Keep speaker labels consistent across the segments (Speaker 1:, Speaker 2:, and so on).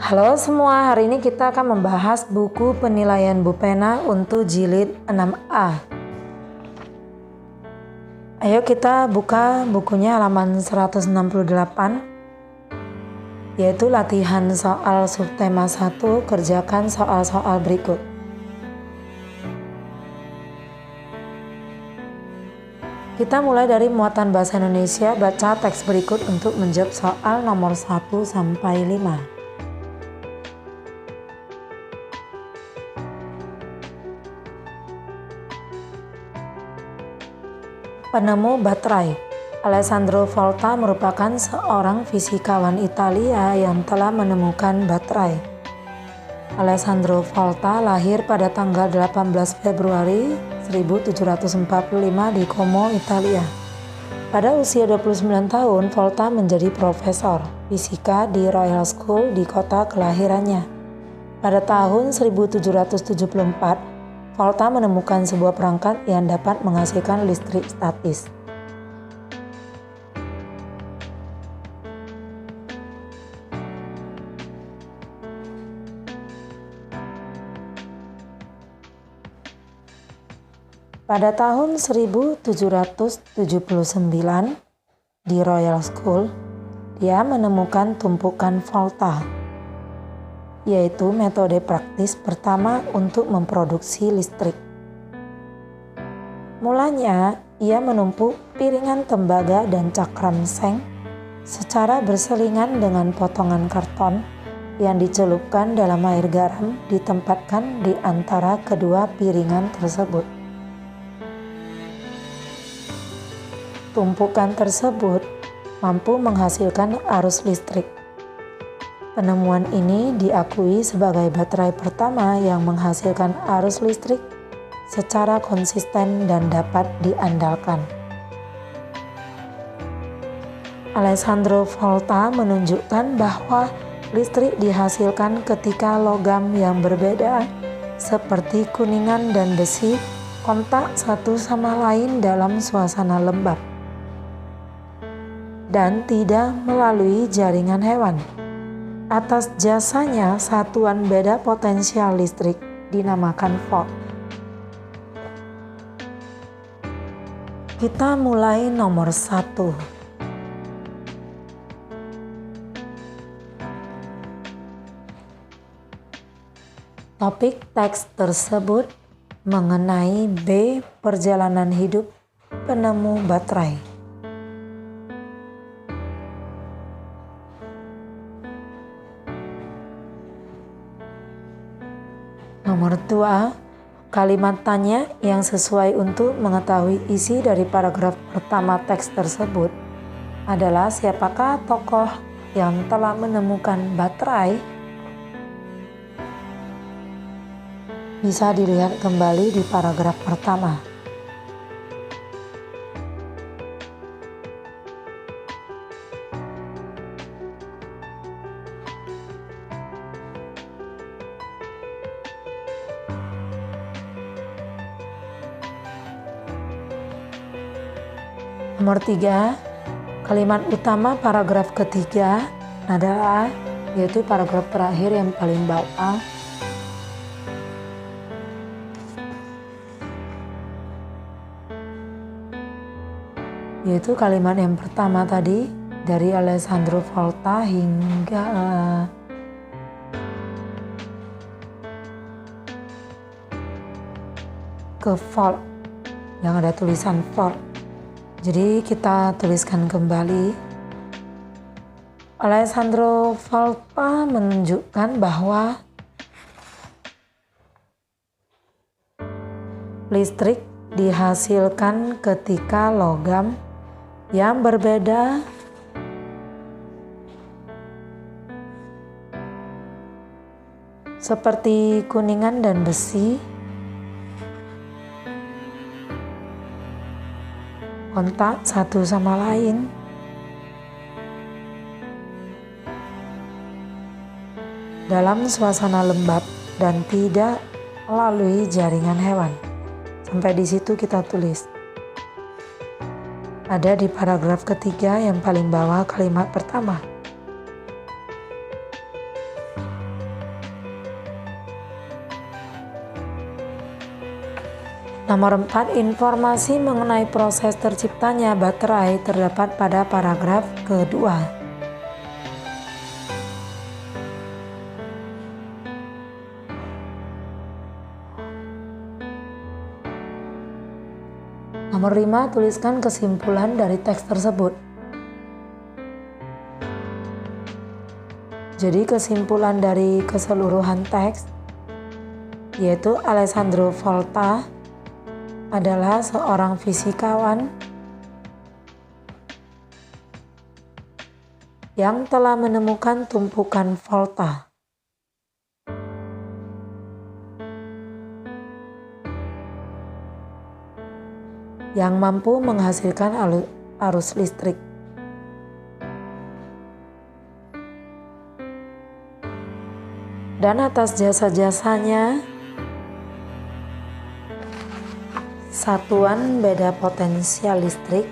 Speaker 1: Halo semua, hari ini kita akan membahas buku penilaian Bupena untuk jilid 6A. Ayo kita buka bukunya halaman 168, yaitu latihan soal subtema 1, kerjakan soal-soal berikut. Kita mulai dari muatan bahasa Indonesia, baca teks berikut untuk menjawab soal nomor 1 sampai 5. Penemu baterai. Alessandro Volta merupakan seorang fisikawan Italia yang telah menemukan baterai. Alessandro Volta lahir pada tanggal 18 Februari 1745 di Como, Italia. Pada usia 29 tahun, Volta menjadi profesor fisika di Royal School di kota kelahirannya. Pada tahun 1774, Volta menemukan sebuah perangkat yang dapat menghasilkan listrik statis. Pada tahun 1779 di Royal School, dia menemukan tumpukan Volta, yaitu metode praktis pertama untuk memproduksi listrik. Mulanya, ia menumpuk piringan tembaga dan cakram seng secara berselingan dengan potongan karton yang dicelupkan dalam air garam ditempatkan di antara kedua piringan tersebut. Tumpukan tersebut mampu menghasilkan arus listrik. Penemuan ini diakui sebagai baterai pertama yang menghasilkan arus listrik secara konsisten dan dapat diandalkan. Alessandro Volta menunjukkan bahwa listrik dihasilkan ketika logam yang berbeda seperti kuningan dan besi kontak satu sama lain dalam suasana lembab dan tidak melalui jaringan hewan. Atas jasanya, satuan beda potensial listrik dinamakan volt. Kita mulai nomor 1. Topik teks tersebut mengenai B. Perjalanan hidup penemu baterai. Nomor 2, kalimat tanya yang sesuai untuk mengetahui isi dari paragraf pertama teks tersebut adalah siapakah tokoh yang telah menemukan baterai? Bisa dilihat kembali di paragraf pertama. Nomor 3, kalimat utama paragraf ketiga adalah yaitu paragraf terakhir yang paling bawah. Yaitu kalimat yang pertama tadi dari Alessandro Volta hingga ke volt yang ada tulisan volt. Jadi kita tuliskan kembali. Alessandro Volta menunjukkan bahwa listrik dihasilkan ketika logam yang berbeda seperti kuningan dan besi kontak satu sama lain dalam suasana lembab dan tidak melalui jaringan hewan. Sampai di situ kita tulis. Ada di paragraf ketiga yang paling bawah kalimat pertama. Nomor 4, informasi mengenai proses terciptanya baterai terdapat pada paragraf kedua. Nomor 5, tuliskan kesimpulan dari teks tersebut. Jadi kesimpulan dari keseluruhan teks yaitu Alessandro Volta adalah seorang fisikawan yang telah menemukan tumpukan volta. Yang mampu menghasilkan arus listrik. Dan atas jasa-jasanya, satuan beda potensial listrik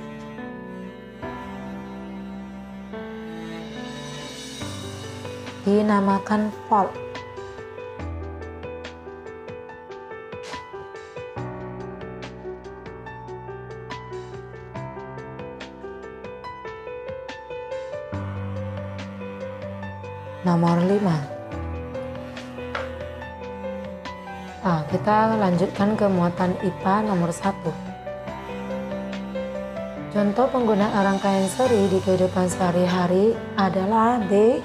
Speaker 1: dinamakan volt. Nomor 5. Kita lanjutkan ke muatan IPA nomor 1. Contoh penggunaan rangkaian seri di kehidupan sehari-hari adalah B,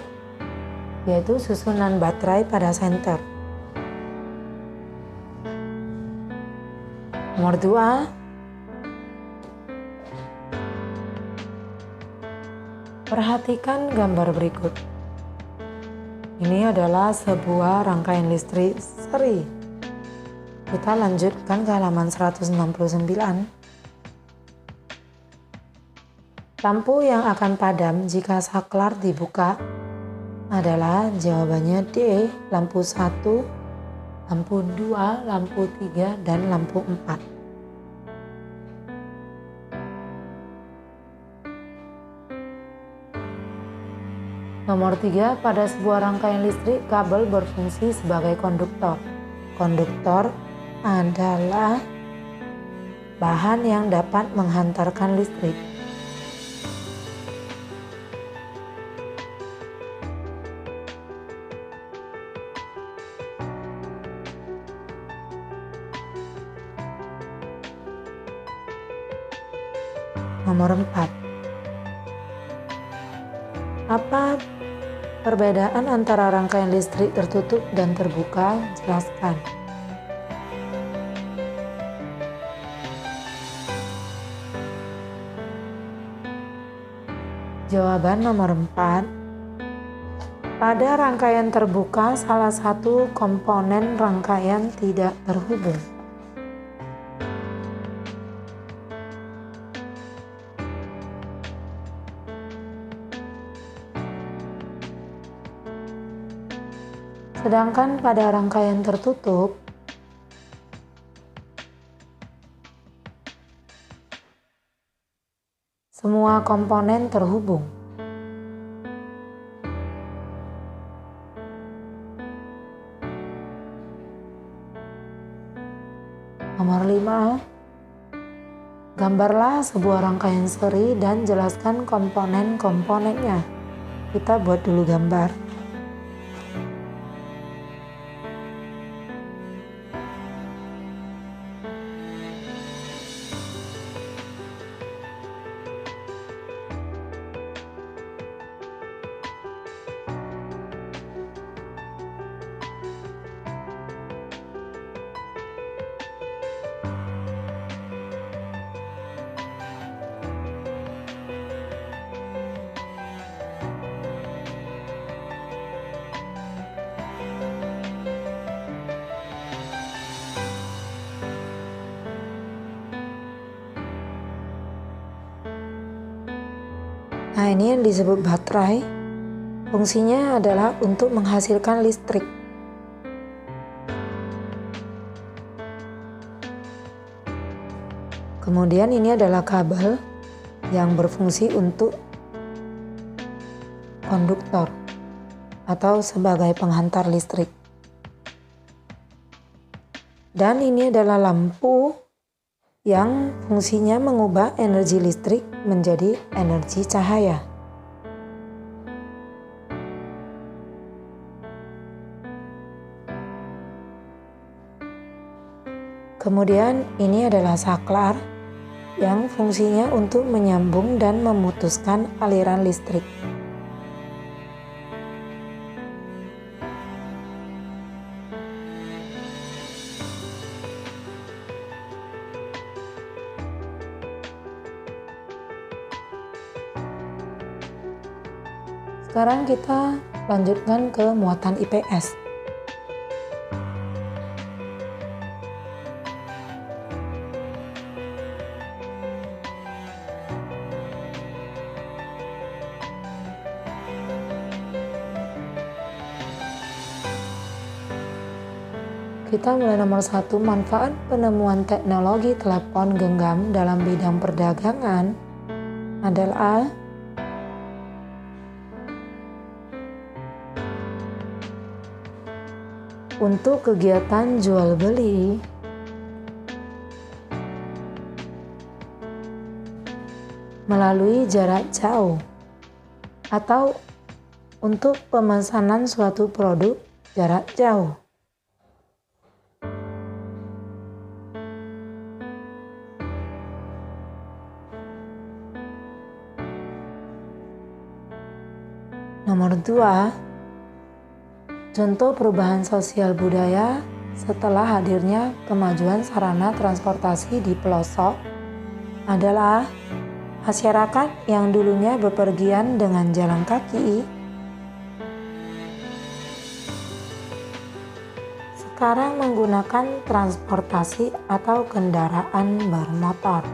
Speaker 1: yaitu susunan baterai pada senter. Nomor 2, perhatikan gambar berikut. Ini adalah sebuah rangkaian listrik seri. Kita lanjutkan ke halaman 169. Lampu yang akan padam jika saklar dibuka adalah jawabannya D, lampu 1, lampu 2, lampu 3, dan lampu 4. Nomor 3, pada sebuah rangkaian listrik, kabel berfungsi sebagai konduktor. Konduktor adalah bahan yang dapat menghantarkan listrik. Nomor 4. Apa perbedaan antara rangkaian listrik tertutup dan terbuka? Jelaskan. Jawaban nomor 4. Pada rangkaian terbuka, salah satu komponen rangkaian tidak terhubung. Sedangkan pada rangkaian tertutup, semua komponen terhubung. Nomor 5. Gambarlah sebuah rangkaian seri dan jelaskan komponen-komponennya. Kita buat dulu gambar. Nah, ini yang disebut baterai. Fungsinya adalah untuk menghasilkan listrik. Kemudian ini adalah kabel yang berfungsi untuk konduktor atau sebagai penghantar listrik. Dan ini adalah lampu yang fungsinya mengubah energi listrik menjadi energi cahaya. Kemudian ini adalah saklar yang fungsinya untuk menyambung dan memutuskan aliran listrik. Sekarang kita lanjutkan ke muatan IPS. Kita mulai nomor 1, manfaat penemuan teknologi telepon genggam dalam bidang perdagangan adalah untuk kegiatan jual beli, melalui jarak jauh, atau untuk pemesanan suatu produk jarak jauh. Nomor 2, contoh perubahan sosial budaya setelah hadirnya kemajuan sarana transportasi di pelosok adalah masyarakat yang dulunya bepergian dengan jalan kaki, sekarang menggunakan transportasi atau kendaraan bermotor.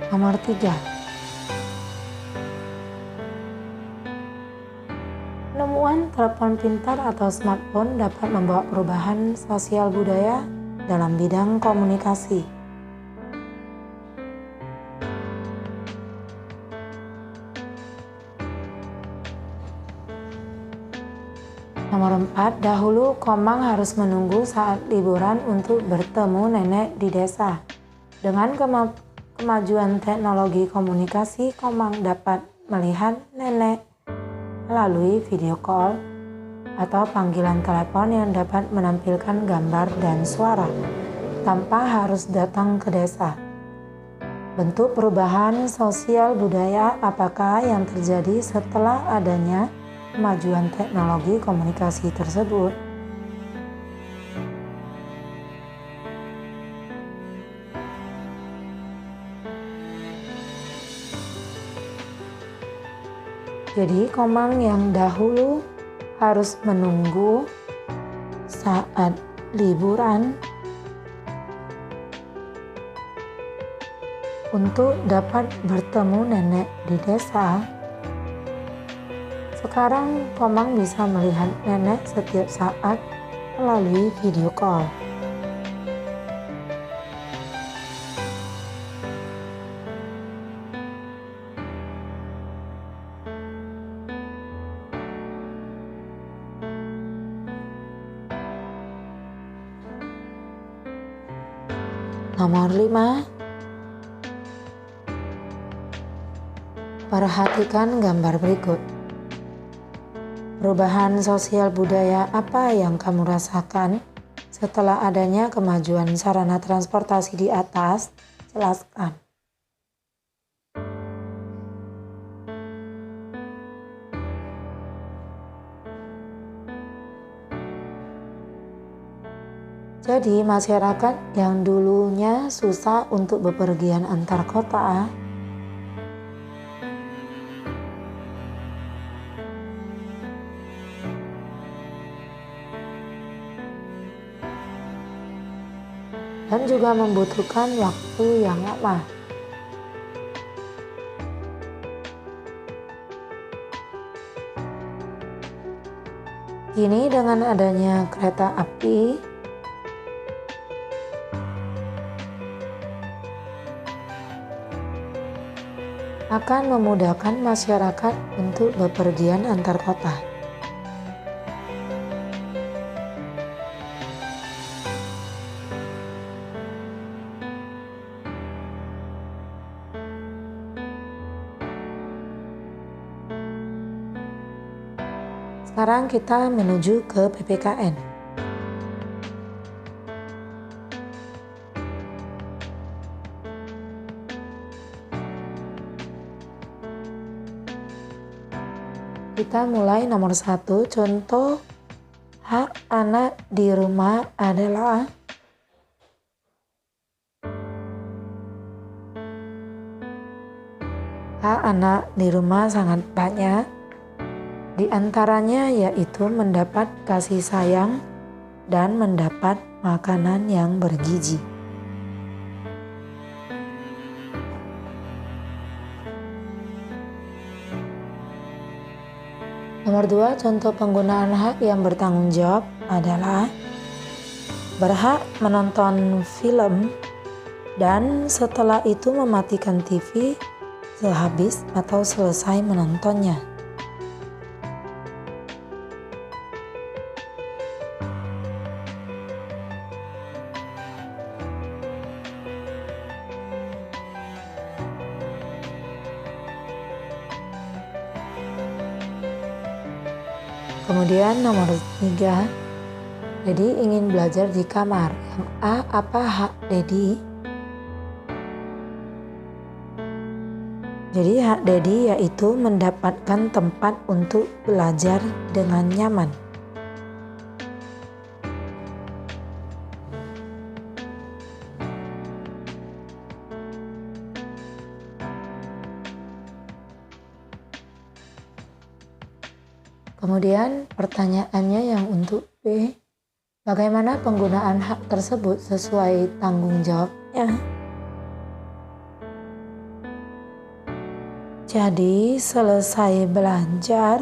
Speaker 1: Nomor 3, penemuan telepon pintar atau smartphone dapat membawa perubahan sosial budaya dalam bidang komunikasi. Nomor 4, dahulu Komang harus menunggu saat liburan untuk bertemu nenek di desa. Dengan kemajuan teknologi komunikasi, Komang dapat melihat nenek melalui video call atau panggilan telepon yang dapat menampilkan gambar dan suara tanpa harus datang ke desa. Bentuk perubahan sosial budaya apakah yang terjadi setelah adanya kemajuan teknologi komunikasi tersebut? Jadi Komang yang dahulu harus menunggu saat liburan untuk dapat bertemu nenek di desa, sekarang Komang bisa melihat nenek setiap saat melalui video call. Nomor 5, perhatikan gambar berikut. Perubahan sosial budaya apa yang kamu rasakan setelah adanya kemajuan sarana transportasi di atas? Jelaskan. Jadi masyarakat yang dulunya susah untuk bepergian antar kota dan juga membutuhkan waktu yang lama. Kini dengan adanya kereta api, akan memudahkan masyarakat untuk bepergian antar kota. Sekarang kita menuju ke PPKN. Kita mulai nomor 1, contoh hak anak di rumah adalah hak anak di rumah sangat banyak. Di antaranya yaitu mendapat kasih sayang dan mendapat makanan yang bergizi. Nomor 2, contoh penggunaan hak yang bertanggung jawab adalah berhak menonton film dan setelah itu mematikan TV sehabis atau selesai menontonnya. Kemudian nomor 3, Dedi ingin belajar di kamar. Yang A, apa hak Dedi? Jadi hak Dedi yaitu mendapatkan tempat untuk belajar dengan nyaman. Kemudian pertanyaannya yang untuk B, bagaimana penggunaan hak tersebut sesuai tanggung jawabnya? Jadi selesai belajar,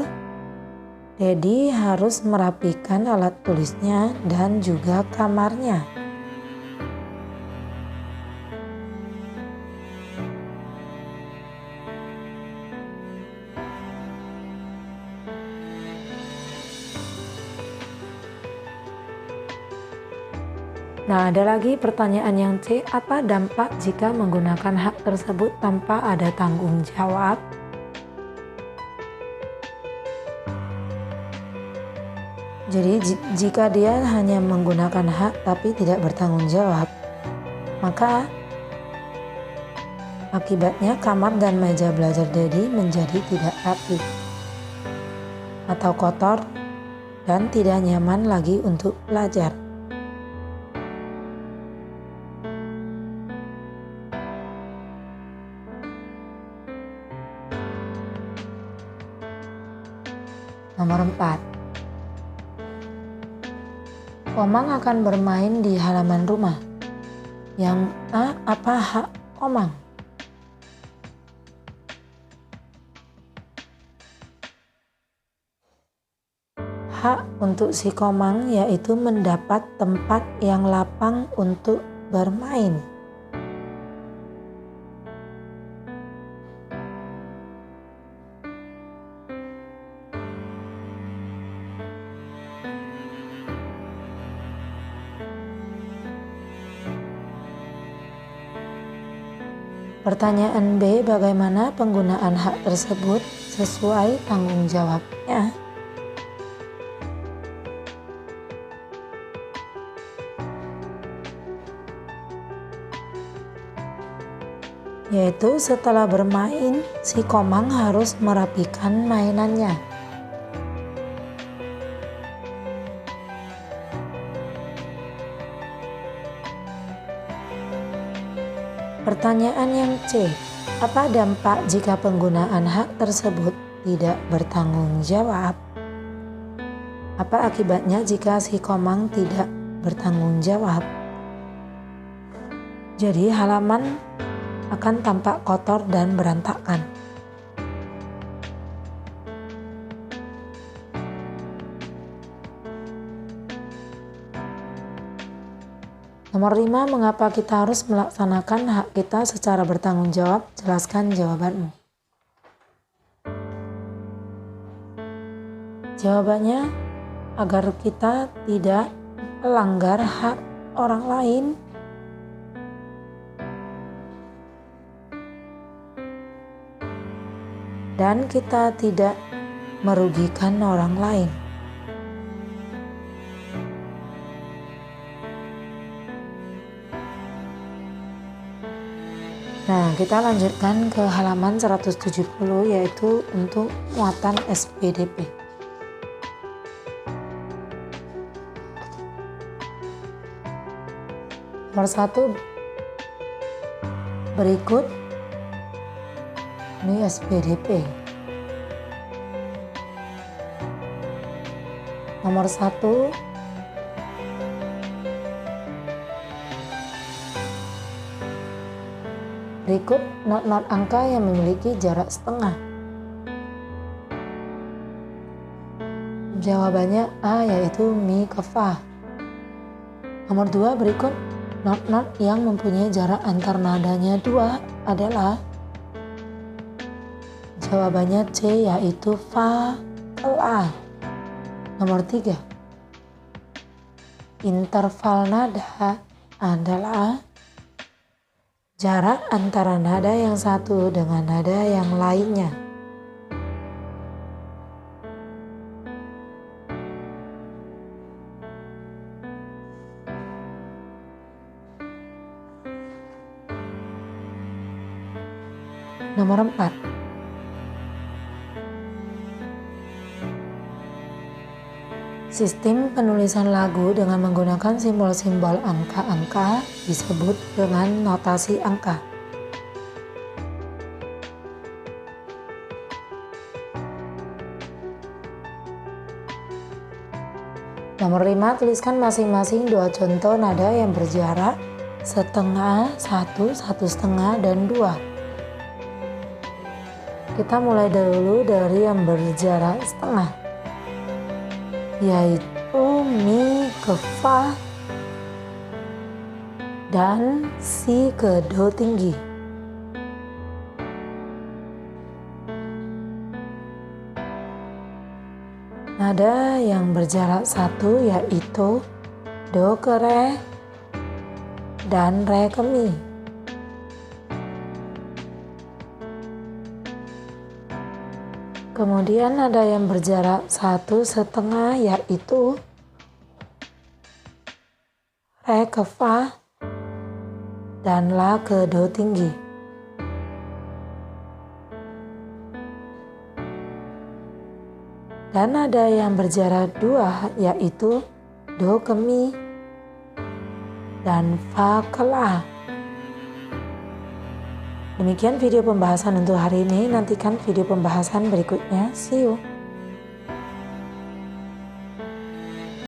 Speaker 1: Dedi harus merapikan alat tulisnya dan juga kamarnya. Nah, ada lagi pertanyaan yang C, apa dampak jika menggunakan hak tersebut tanpa ada tanggung jawab? Jadi jika dia hanya menggunakan hak tapi tidak bertanggung jawab, maka akibatnya kamar dan meja belajar Dedi menjadi tidak rapi atau kotor dan tidak nyaman lagi untuk belajar. Nomor 4, Komang akan bermain di halaman rumah. Yang A, apa hak Komang? Hak untuk si Komang yaitu mendapat tempat yang lapang untuk bermain. Pertanyaan B, bagaimana penggunaan hak tersebut sesuai tanggung jawabnya? Yaitu setelah bermain, si Komang harus merapikan mainannya. Pertanyaan yang C, apa dampak jika penggunaan hak tersebut tidak bertanggung jawab? Apa akibatnya jika si Komang tidak bertanggung jawab? Jadi halaman akan tampak kotor dan berantakan. Nomor 5, mengapa kita harus melaksanakan hak kita secara bertanggung jawab? Jelaskan jawabanmu. Jawabannya, agar kita tidak melanggar hak orang lain. Dan kita tidak merugikan orang lain. Nah, kita lanjutkan ke halaman 170, yaitu untuk muatan SPDP. Nomor 1, berikut ini SPDP. Nomor 1, berikut not-not angka yang memiliki jarak setengah. Jawabannya A, yaitu mi ke fa. Nomor 2, berikut not-not yang mempunyai jarak antar nadanya 2 adalah. Jawabannya C, yaitu fa ke la. Nomor 3, interval nada adalah jarak antara nada yang satu dengan nada yang lainnya. Nomor 4, sistem penulisan lagu dengan menggunakan simbol-simbol angka-angka disebut dengan notasi angka. Nomor 5, tuliskan masing-masing 2 contoh nada yang berjarak setengah, 1, 1,5, dan 2. Kita mulai dulu dari yang berjarak setengah, yaitu mi ke fa dan si ke do tinggi. Nada yang berjarak 1 yaitu do ke re dan re ke mi. Kemudian nada yang berjarak 1,5 yaitu re ke fa dan la ke do tinggi. Dan nada yang berjarak 2 yaitu do ke mi dan fa ke la. Demikian video pembahasan untuk hari ini. Nantikan video pembahasan berikutnya. See you.